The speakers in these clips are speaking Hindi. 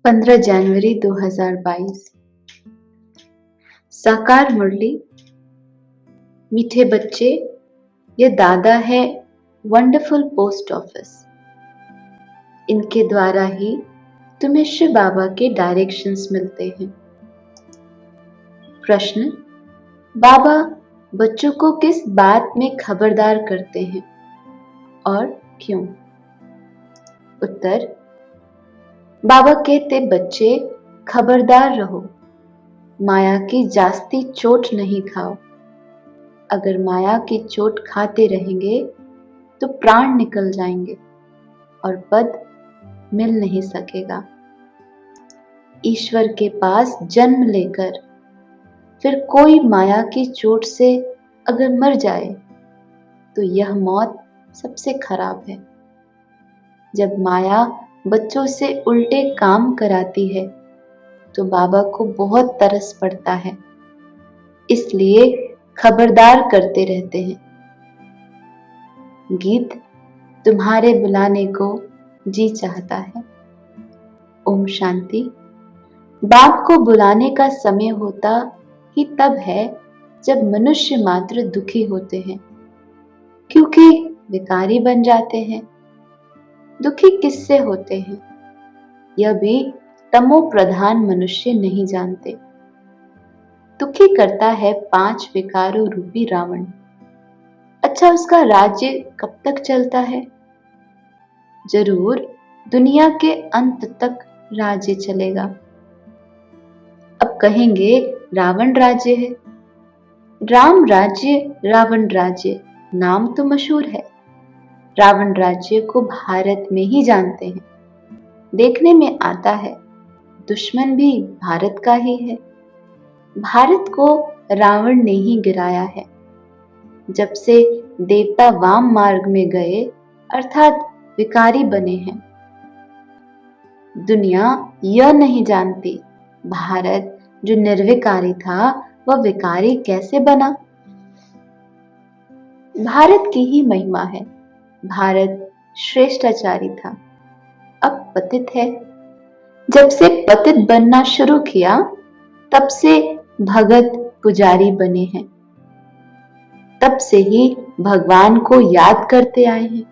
15 जनवरी 2022। साकार मुरली। मीठे बच्चे, ये दादा है वंडरफुल पोस्ट ऑफिस। इनके द्वारा ही तुम्हें शिव बाबा के डायरेक्शंस मिलते हैं। प्रश्न: बाबा बच्चों को किस बात में खबरदार करते हैं और क्यों? उत्तर: बाबा कहते बच्चे खबरदार रहो, माया की जास्ती चोट नहीं खाओ। अगर माया की चोट खाते रहेंगे तो प्राण निकल जाएंगे और पद मिल नहीं सकेगा। ईश्वर के पास जन्म लेकर फिर कोई माया की चोट से अगर मर जाए तो यह मौत सबसे खराब है। जब माया बच्चों से उल्टे काम कराती है तो बाबा को बहुत तरस पड़ता है, इसलिए खबरदार करते रहते हैं। गीत तुम्हारे बुलाने को जी चाहता है। ओम शांति। बाप को बुलाने का समय होता ही तब है जब मनुष्य मात्र दुखी होते हैं, क्योंकि विकारी बन जाते हैं। दुखी किससे होते हैं यह भी तमो प्रधान मनुष्य नहीं जानते। दुखी करता है 5 विकारों रूपी रावण। अच्छा, उसका राज्य कब तक चलता है? जरूर दुनिया के अंत तक राज्य चलेगा। अब कहेंगे रावण राज्य है। राम राज्य, रावण राज्य, नाम तो मशहूर है। रावण राज्य को भारत में ही जानते हैं। देखने में आता है दुश्मन भी भारत का ही है। भारत को रावण ने ही गिराया है। जब से देवता वाम मार्ग में गए अर्थात विकारी बने हैं। दुनिया यह नहीं जानती भारत जो निर्विकारी था वह विकारी कैसे बना। भारत की ही महिमा है। भारत श्रेष्ठाचारी था, अब पतित है। जब से पतित बनना शुरू किया तब से भगत पुजारी बने हैं। तब से ही भगवान को याद करते आए हैं।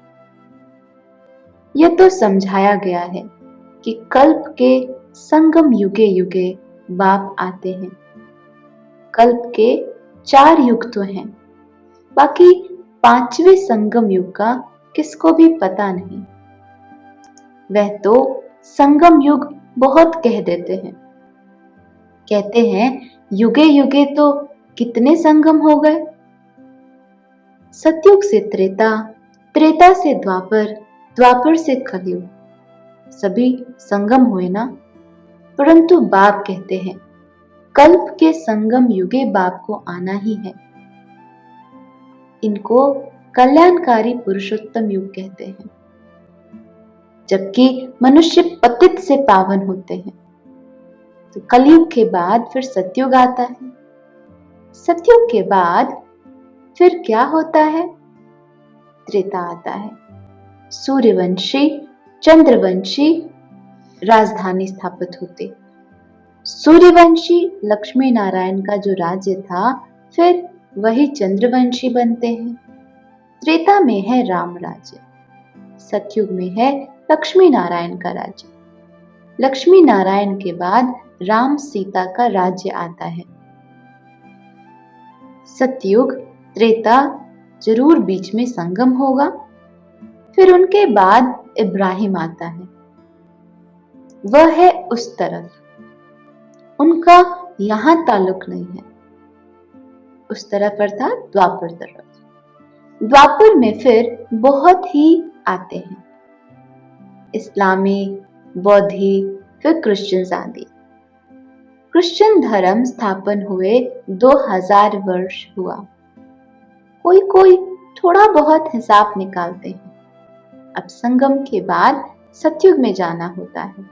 यह तो समझाया गया है कि कल्प के संगम युगे युगे बाप आते हैं। कल्प के 4 युग तो हैं, बाकी 5वें संगम युग का किसको भी पता नहीं। वह तो संगम युग बहुत कह देते हैं। कहते हैं युगे युगे तो कितने संगम हो गए। सतयुग से त्रेता, त्रेता से द्वापर, द्वापर से कलयुग, सभी संगम हुए ना। परंतु बाप कहते हैं कल्प के संगम युगे बाप को आना ही है। इनको कल्याणकारी पुरुषोत्तम युग कहते हैं। जबकि मनुष्य पतित से पावन होते हैं तो कलयुग के बाद फिर सतयुग आता है। सतयुग के बाद फिर क्या होता है? त्रेता आता है। सूर्यवंशी, चंद्रवंशी राजधानी स्थापित होते। सूर्यवंशी लक्ष्मी नारायण का जो राज्य था फिर वही चंद्रवंशी बनते हैं। त्रेता में है राम राज्य, सतयुग में है लक्ष्मी नारायण का राज्य। लक्ष्मी नारायण के बाद राम सीता का राज्य आता है। सतयुग, त्रेता, जरूर बीच में संगम होगा। फिर उनके बाद इब्राहिम आता है। वह है उस तरफ, उनका यहां ताल्लुक नहीं है। उस तरफ अर्थात द्वापर तरफ। द्वापर में फिर बहुत ही आते हैं, इस्लामी, बौद्धि, फिर क्रिश्चियंस आदि। क्रिश्चियन धर्म स्थापन हुए 2000 वर्ष हुआ। कोई कोई थोड़ा बहुत हिसाब निकालते हैं। अब संगम के बाद सतयुग में जाना होता है।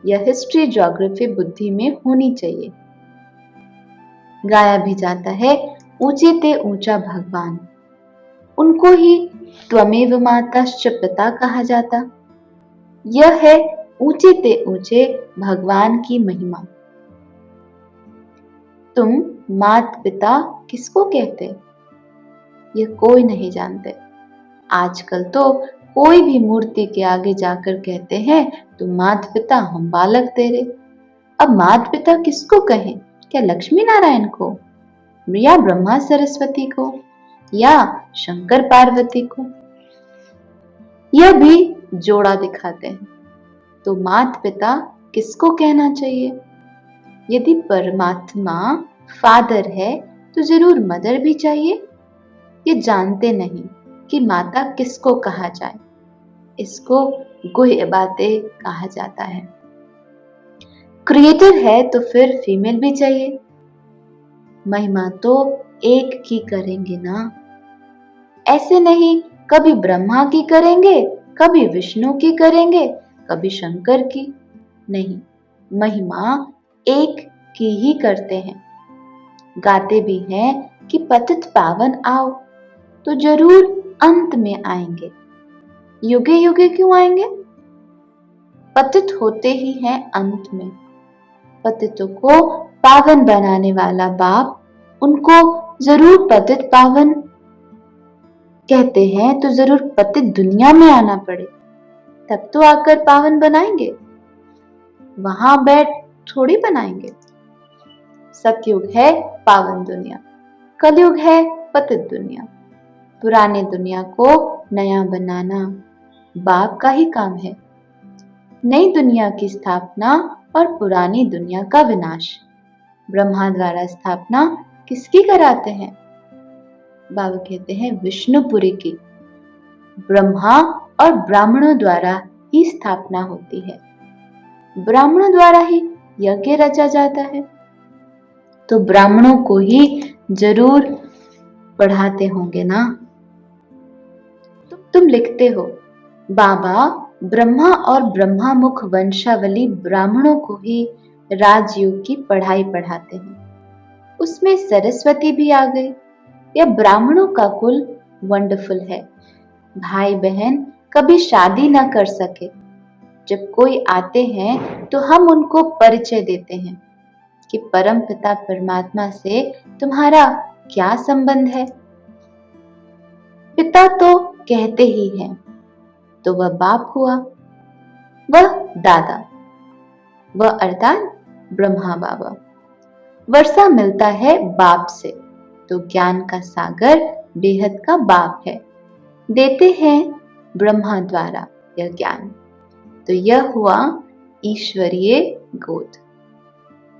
यह हिस्ट्री, ज्योग्राफी बुद्धि में होनी चाहिए। गाया भी जाता है ऊंचे ते ऊंचा भगवान, उनको ही त्वमेव माताश्च पिता कहा जाता। यह है ऊंचे ते ऊंचे भगवान की महिमा। तुम मात पिता किसको कहते? ये कोई नहीं जानते। आजकल तो कोई भी मूर्ति के आगे जाकर कहते हैं तुम मात पिता हम बालक तेरे। अब मात पिता किसको कहें? क्या लक्ष्मी नारायण को, या ब्रह्मा सरस्वती को, या शंकर पार्वती को? यह भी जोड़ा दिखाते हैं। तो मात पिता किसको कहना चाहिए? यदि परमात्मा फादर है तो जरूर मदर भी चाहिए। ये जानते नहीं कि माता किसको कहा जाए। इसको गुह्य बातें कहा जाता है। क्रिएटर है तो फिर फीमेल भी चाहिए। महिमा तो एक की करेंगे ना। ऐसे नहीं कभी ब्रह्मा की करेंगे, कभी विष्णु की करेंगे, कभी शंकर की। नहीं, महिमा एक की ही करते हैं। गाते भी हैं कि पतित पावन आओ, तो जरूर अंत में आएंगे। युगे युगे क्यों आएंगे? पतित होते ही हैं अंत में। पतितों को पावन बनाने वाला बाप उनको जरूर पतित पावन कहते हैं, तो जरूर पतित दुनिया में आना पड़े, तब तो आकर पावन बनाएंगे। वहां बैठ थोड़ी बनाएंगे। सतयुग है पावन दुनिया, कलयुग है पतित दुनिया। पुराने दुनिया को नया बनाना बाप का ही काम है। नई दुनिया की स्थापना और पुरानी दुनिया का विनाश ब्रह्मा द्वारा स्थापना किसकी कराते हैं? बाबा कहते हैं विष्णुपुरी की। ब्रह्मा और ब्राह्मणों द्वारा ही स्थापना होती है। ब्राह्मणों द्वारा ही यज्ञ रचा जाता है, तो ब्राह्मणों को ही जरूर पढ़ाते होंगे ना। तुम लिखते हो बाबा ब्रह्मा और ब्रह्मा मुख वंशावली ब्राह्मणों को ही राजयोग की पढ़ाई पढ़ाते हैं। उसमें सरस्वती भी आ गई। यह ब्राह्मणों का कुल वंडरफुल है। भाई बहन कभी शादी न कर सके, जब कोई आते हैं तो हम उनको परिचय देते हैं कि परम पिता परमात्मा से तुम्हारा क्या संबंध है। पिता तो कहते ही हैं, तो वह बाप हुआ, वह दादा, वह अर्थात ब्रह्मा बाबा। वर्षा मिलता है बाप से, तो ज्ञान का सागर बेहद का बाप है। देते हैं ब्रह्मा द्वारा यह ज्ञान, तो यह हुआ ईश्वरीय गोद।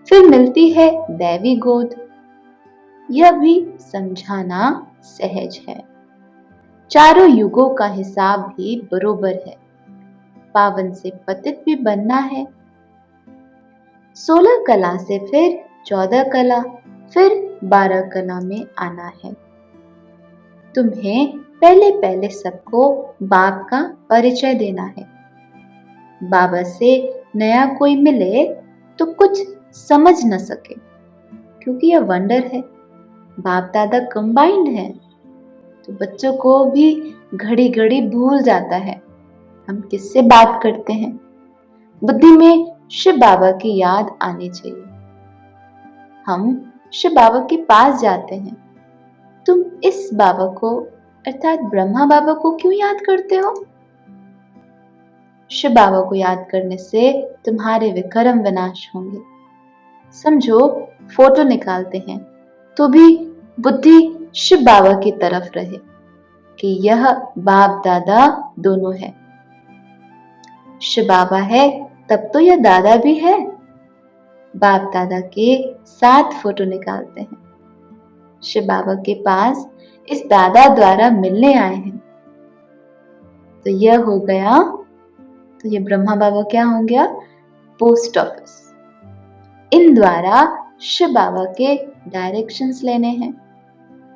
फिर मिलती है दैवी गोद। यह भी समझाना सहज है। चारों युगों का हिसाब भी बरोबर है। पावन से पतित भी बनना है। 16 कला से फिर 14 कला, फिर 12 कला में आना है। तुम्हें पहले पहले सबको बाप का परिचय देना है। बाबा से नया कोई मिले तो कुछ समझ न सके, क्योंकि यह वंडर है। बाप दादा कंबाइंड है, तो बच्चों को भी घड़ी घड़ी भूल जाता है हम किससे बात करते हैं। बुद्धि में शिव बाबा की याद आनी चाहिए। हम शिव बाबा के पास जाते हैं। तुम इस बाबा को अर्थात ब्रह्मा बाबा को क्यों याद करते हो? शिव बाबा को याद करने से तुम्हारे विक्रम विनाश होंगे। समझो फोटो निकालते हैं तो भी बुद्धि शिव बाबा की तरफ रहे कि यह बाप दादा दोनों है। शिव बाबा है तब तो यह दादा भी है। बाप दादा के साथ फोटो निकालते हैं। शिव बाबा के पास इस दादा द्वारा मिलने आए हैं, तो यह हो गया, तो ये ब्रह्मा बाबा क्या हो गया? Post office. इन द्वारा शिव बाबा के डायरेक्शंस लेने हैं।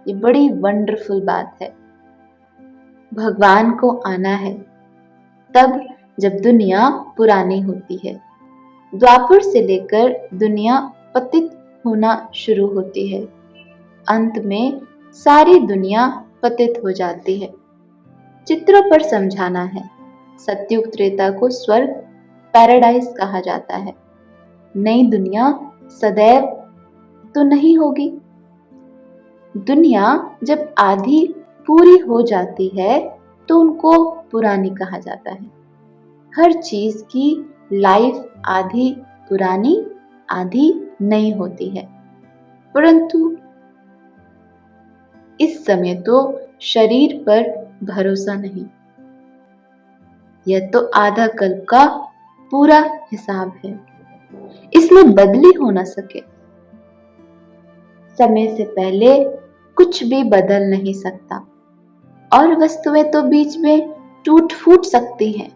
ये बड़ी वंडरफुल बात है। भगवान को आना है तब जब दुनिया पुरानी होती है। द्वापर से लेकर दुनिया पतित होना शुरू होती है। अंत में सारी दुनिया पतित हो जाती है। चित्रों पर समझाना है। सतयुग त्रेता को स्वर्ग पैराडाइज कहा जाता है। नई दुनिया सदैव तो नहीं होगी। दुनिया जब आधी पूरी हो जाती है तो उनको पुरानी कहा जाता है। हर चीज की लाइफ आधी पुरानी आधी नई होती है, परंतु इस समय तो शरीर पर भरोसा नहीं। यह तो आधा कल्प का पूरा हिसाब है, इसमें बदली हो न सके। समय से पहले कुछ भी बदल नहीं सकता और वस्तुएं तो बीच में टूट फूट सकती हैं,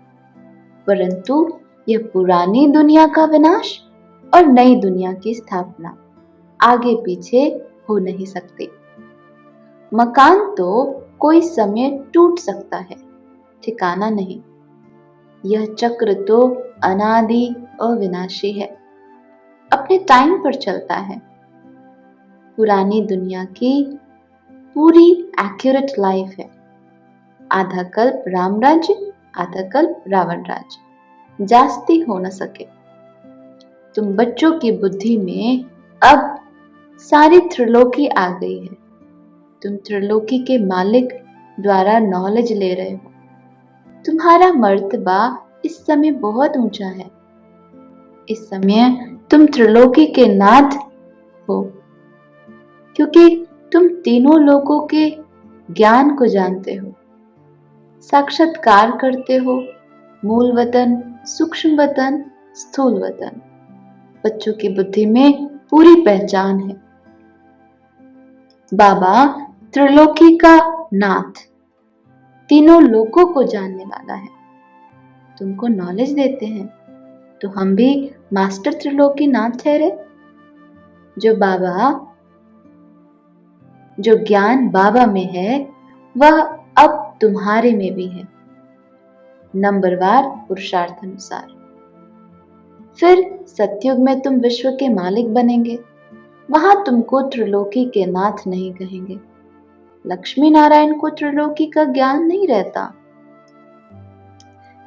परंतु यह पुरानी दुनिया का विनाश और नई दुनिया की स्थापना आगे पीछे हो नहीं सकती। मकान तो कोई समय टूट सकता है, ठिकाना नहीं। यह चक्र तो अनादि अविनाशी है, अपने टाइम पर चलता है। पुरानी दुनिया की पूरी एक्यूरेट लाइफ है। आधा कल्प राम राज्य, आधा कल्प रावण राज्य, जास्ती हो न सके। तुम बच्चों की बुद्धि में अब सारी त्रिलोकी आ गई है। तुम त्रिलोकी के मालिक द्वारा नॉलेज ले रहे हो। तुम्हारा मर्तबा इस समय बहुत ऊंचा है। इस समय तुम त्रिलोकी के नाथ हो, क्योंकि तुम तीनों लोगों के ज्ञान को जानते हो, साक्षात्कार करते हो। मूल वतन, सूक्ष्म वतन, स्थूल वतन, बच्चों की बुद्धि में पूरी पहचान है। बाबा त्रिलोकी का नाथ, तीनों लोगों को जानने वाला है, तुमको नॉलेज देते हैं। तो हम भी मास्टर त्रिलोकी नाथ ठहरे। जो ज्ञान बाबा में है वह अब तुम्हारे में भी है, नंबरवार पुरुषार्थ अनुसार। फिर सतयुग में तुम विश्व के मालिक बनेंगे। वहां तुमको त्रिलोकी के नाथ नहीं कहेंगे। लक्ष्मी नारायण को त्रिलोकी का ज्ञान नहीं रहता,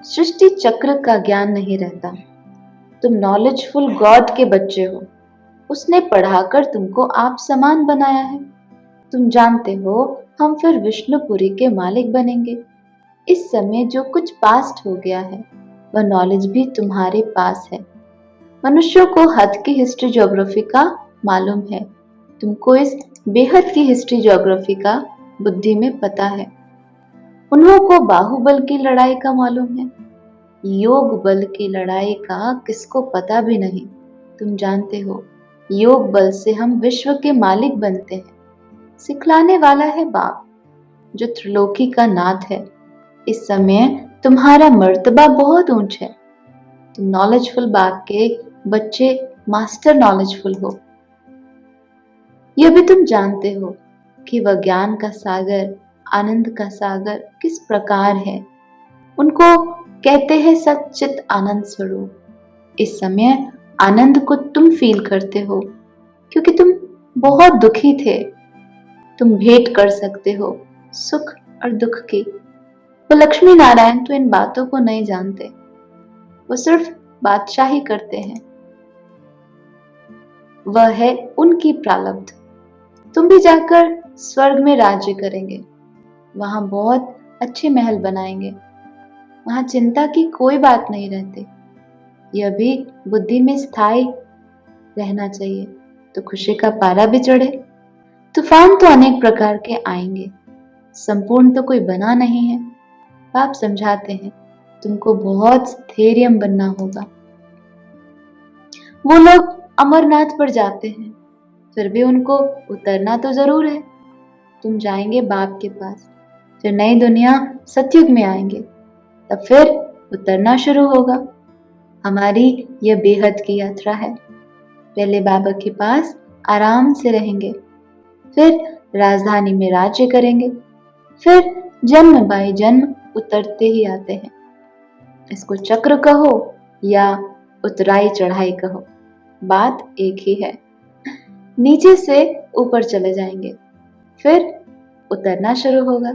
सृष्टि चक्र का ज्ञान नहीं रहता। तुम नॉलेजफुल गॉड के बच्चे हो। उसने पढ़ाकर तुमको आप समान बनाया है। तुम जानते हो हम फिर विष्णुपुरी के मालिक बनेंगे। इस समय जो कुछ पास्ट हो गया है वह नॉलेज भी तुम्हारे पास है। मनुष्यों को हद की हिस्ट्री ज्योग्राफी का मालूम है, तुमको इस बेहद की हिस्ट्री ज्योग्राफी का बुद्धि में पता है। उन्हों को बाहुबल की लड़ाई का मालूम है, योग बल की लड़ाई का किसको पता भी नहीं। तुम जानते हो योग बल से हम विश्व के मालिक बनते हैं। सिखलाने वाला है बाप, जो त्रिलोकी का नाथ है। इस समय तुम्हारा मर्तबा बहुत ऊंच है। तुम नॉलेजफुल बाप के बच्चे मास्टर नॉलेजफुल हो। यह भी तुम जानते हो कि वह ज्ञान का सागर, आनंद का सागर किस प्रकार है। उनको कहते हैं सच्चित आनंद स्वरूप। इस समय आनंद को तुम फील करते हो, क्योंकि तुम बहुत दुखी थे। तुम भेंट कर सकते हो सुख और दुख की। वो लक्ष्मी नारायण तो इन बातों को नहीं जानते, वो सिर्फ बादशाही करते हैं। वह है उनकी प्रारब्ध। तुम भी जाकर स्वर्ग में राज्य करेंगे। वहां बहुत अच्छे महल बनाएंगे। वहां चिंता की कोई बात नहीं रहती। यह भी बुद्धि में स्थायी रहना चाहिए, तो खुशी का पारा भी चढ़े। तूफान तो अनेक प्रकार के आएंगे, संपूर्ण तो कोई बना नहीं है। आप समझाते हैं तुमको बहुत स्थैर्य बनना होगा। वो लोग अमरनाथ पर जाते हैं, फिर भी उनको उतरना तो जरूर है। तुम जाएंगे बाप के पास, फिर नई दुनिया सतयुग में आएंगे, तब फिर उतरना शुरू होगा। हमारी यह बेहद की यात्रा है। पहले बाबा के पास आराम से रहेंगे, फिर राजधानी में राज्य करेंगे, फिर जन्म बाई जन्म उतरते ही आते हैं। इसको चक्र कहो या उतराई चढ़ाई कहो, बात एक ही है। नीचे से ऊपर चले जाएंगे, फिर उतरना शुरू होगा।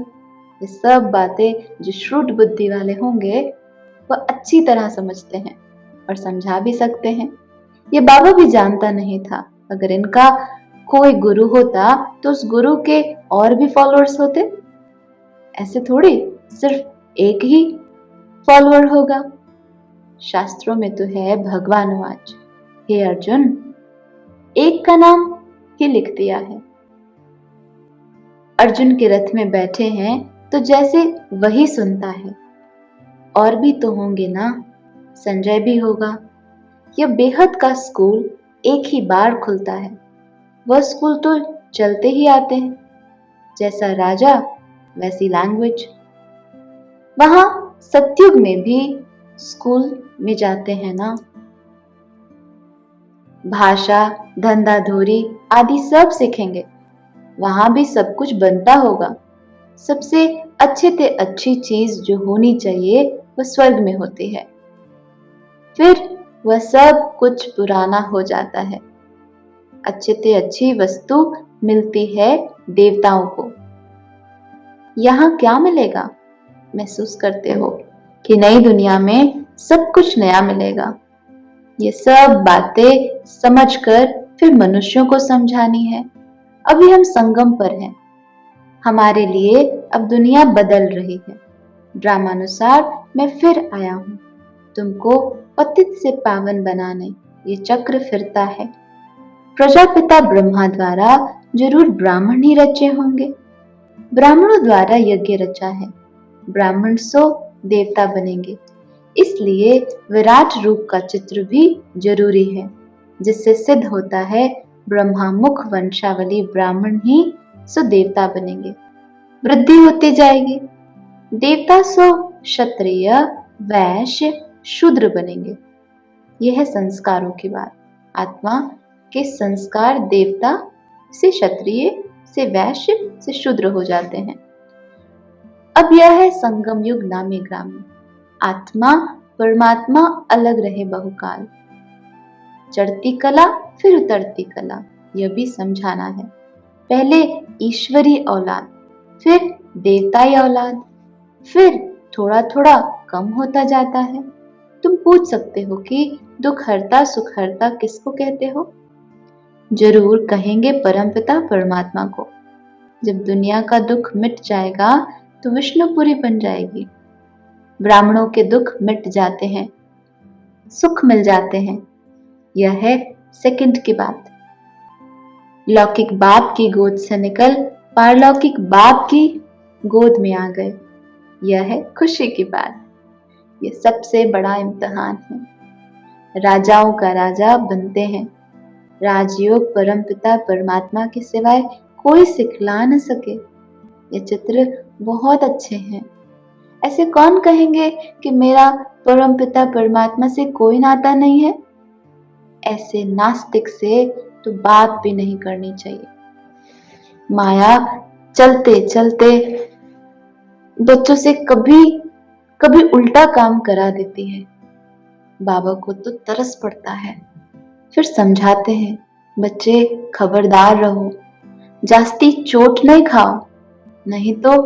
ये सब बातें जो श्रुत बुद्धि वाले होंगे वह अच्छी तरह समझते हैं। और समझा भी सकते हैं। ये बाबा भी जानता नहीं था, अगर इनका कोई गुरु होता तो उस गुरु के और भी फॉलोअर्स होते। ऐसे थोड़ी सिर्फ एक ही फॉलोअर होगा। शास्त्रों में तो है भगवानुवाच, हे अर्जुन, एक का नाम ही लिख दिया है। अर्जुन के रथ में बैठे हैं तो जैसे वही सुनता है, और भी तो होंगे ना, संजय भी होगा। यह बेहद का स्कूल एक ही बार खुलता है। वह स्कूल तो चलते ही आते हैं, जैसा राजा वैसी लैंग्वेज। वहां सतयुग में भी स्कूल में जाते हैं ना। भाषा, धंधा धोरी आदि सब सीखेंगे। वहां भी सब कुछ बनता होगा। सबसे अच्छे से अच्छी चीज जो होनी चाहिए वह स्वर्ग में होती है। फिर वह सब कुछ पुराना हो जाता है। अच्छे से अच्छी वस्तु मिलती है देवताओं को। यहाँ क्या मिलेगा? महसूस करते हो कि नई दुनिया में सब कुछ नया मिलेगा। ये सब बातें समझकर फिर मनुष्यों को समझानी है। अभी हम संगम पर हैं। हमारे लिए अब दुनिया बदल रही है। ड्रामानुसार मैं फिर आया हूँ तुमको पतित से पावन बनाने। ये चक्र फिरता है। प्रजापिता ब्रह्मा द्वारा जरूर ब्राह्मण ही रचे होंगे। ब्राह्मणों द्वारा यज्ञ रचा है। ब्राह्मण सो देवता बनेंगे। इसलिए विराट रूप का चित्र भी जरूरी है, जिससे सिद्ध होता है ब्रह्मामुख वंशावली ब्राह्मण ही सो देवता बनेंगे। वृद्धि होती जाएगी। देवता सो क्षत्रिय, वैश्य, शूद्र बनेंगे। यह है संस्कारों की बात। आत्मा के संस्कार देवता से क्षत्रिय से वैश्य से शूद्र हो जाते हैं। अब यह है संगम युग नामी ग्रामी। आत्मा परमात्मा अलग रहे बहुकाल। चढ़ती कला फिर उतरती कला, यह भी समझाना है। पहले ईश्वरी औलाद, फिर देवताई औलाद, फिर थोड़ा थोड़ा कम होता जाता है। तुम पूछ सकते हो कि दुख हरता सुख हरता किसको कहते हो? जरूर कहेंगे परमपिता परमात्मा को। जब दुनिया का दुख मिट जाएगा तो विष्णुपुरी बन जाएगी। ब्राह्मणों के दुख मिट जाते हैं, सुख मिल जाते हैं। यह है सेकंड की बात। लौकिक बाप की गोद से निकल पारलौकिक बाप की गोद में आ गए। यह है खुशी की बात। यह सबसे बड़ा इम्तिहान है। राजाओं का राजा बनते हैं। राजयोग परमपिता परमात्मा के सिवाय कोई सिखला न सके। ये चित्र बहुत अच्छे हैं। ऐसे कौन कहेंगे कि मेरा परमपिता परमात्मा से कोई नाता नहीं है? ऐसे नास्तिक से तो बात भी नहीं करनी चाहिए। माया चलते चलते बच्चों से कभी कभी उल्टा काम करा देती है। बाबा को तो तरस पड़ता है। फिर समझाते हैं, बच्चे खबरदार रहो, जास्ती चोट नहीं खाओ, नहीं तो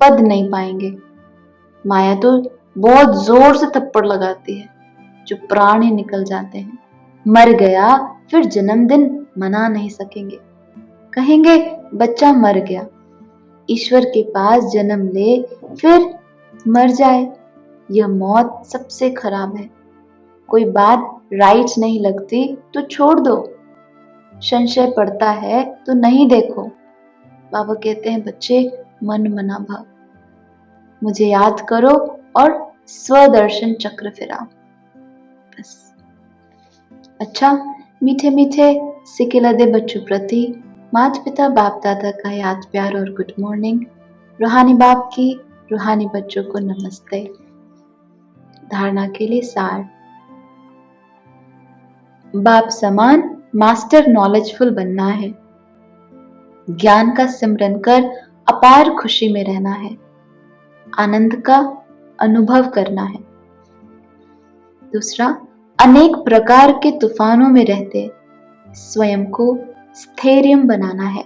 पद नहीं पाएंगे। माया तो बहुत जोर से थप्पड़ लगाती है, जो प्राण ही निकल जाते हैं। मर गया फिर जन्मदिन मना नहीं सकेंगे। कहेंगे बच्चा मर गया, ईश्वर के पास जन्म ले फिर मर जाए। यह मौत सबसे खराब है। कोई बात राइट नहीं लगती तो छोड़ दो। संशय पड़ता है तो नहीं देखो। बाबा कहते हैं बच्चे मन मना भाव, मुझे याद करो और स्वदर्शन चक्र फिराओ। बस। अच्छा, मीठे मीठे सिकिलदे बच्चों प्रति माता पिता बाप दादा का याद प्यार और गुड मॉर्निंग। रूहानी बाप की रूहानी बच्चों को नमस्ते। धारणा के लिए सार। बाप समान मास्टर नॉलेजफुल बनना है। ज्ञान का सिमरन कर अपार खुशी में रहना है। आनंद का अनुभव करना है। दूसरा, अनेक प्रकार के तूफानों में रहते स्वयं को स्थैर्य बनाना है।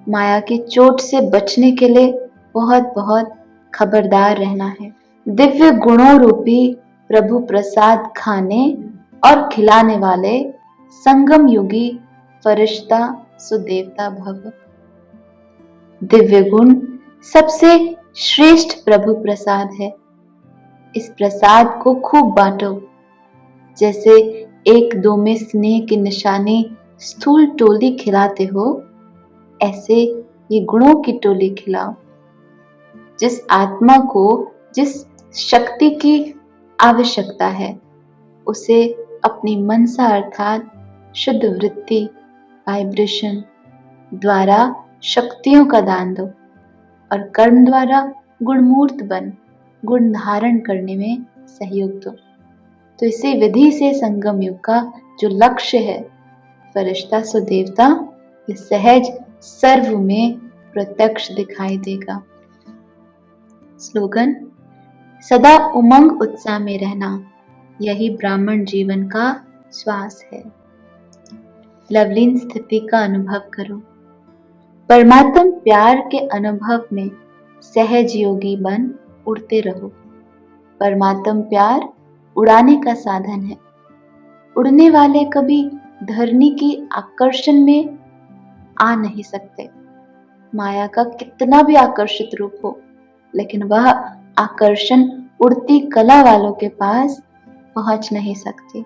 माया की चोट से बचने के लिए बहुत बहुत खबरदार रहना है। दिव्य गुणों रूपी प्रभु प्रसाद खाने और खिलाने वाले संगम युगी फरिश्ता सुदेवता भव। दिव्य गुण सबसे श्रेष्ठ प्रभु प्रसाद है। इस प्रसाद को खूब बांटो। जैसे एक दो में स्नेह की निशानी स्थूल टोली खिलाते हो, ऐसे ये गुणों की टोली खिलाओ। जिस आत्मा को जिस शक्ति की आवश्यकता है, उसे अपनी मनसा अर्थात शुद्ध वृत्ति वाइब्रेशन द्वारा शक्तियों का दान दो और कर्म द्वारा गुणमूर्त बन गुण धारण करने में सहयोग दो। तो इसी विधि से संगम युग का जो लक्ष्य है फरिश्ता सुदेवता, ये सहज सर्व में प्रत्यक्ष दिखाई देगा। स्लोगन: सदा उमंग उत्साह में रहना, यही ब्राह्मण जीवन का श्वास है। लवलीन स्थिति का अनुभव करो। परमात्म प्यार के अनुभव में सहज योगी बन उड़ते रहो। परमात्म प्यार उड़ाने का साधन है। उड़ने वाले कभी धरनी की आकर्षण में आ नहीं सकते। माया का कितना भी आकर्षित रूप हो, लेकिन वह आकर्षण उड़ती कला वालों के पास पहुंच नहीं सकती।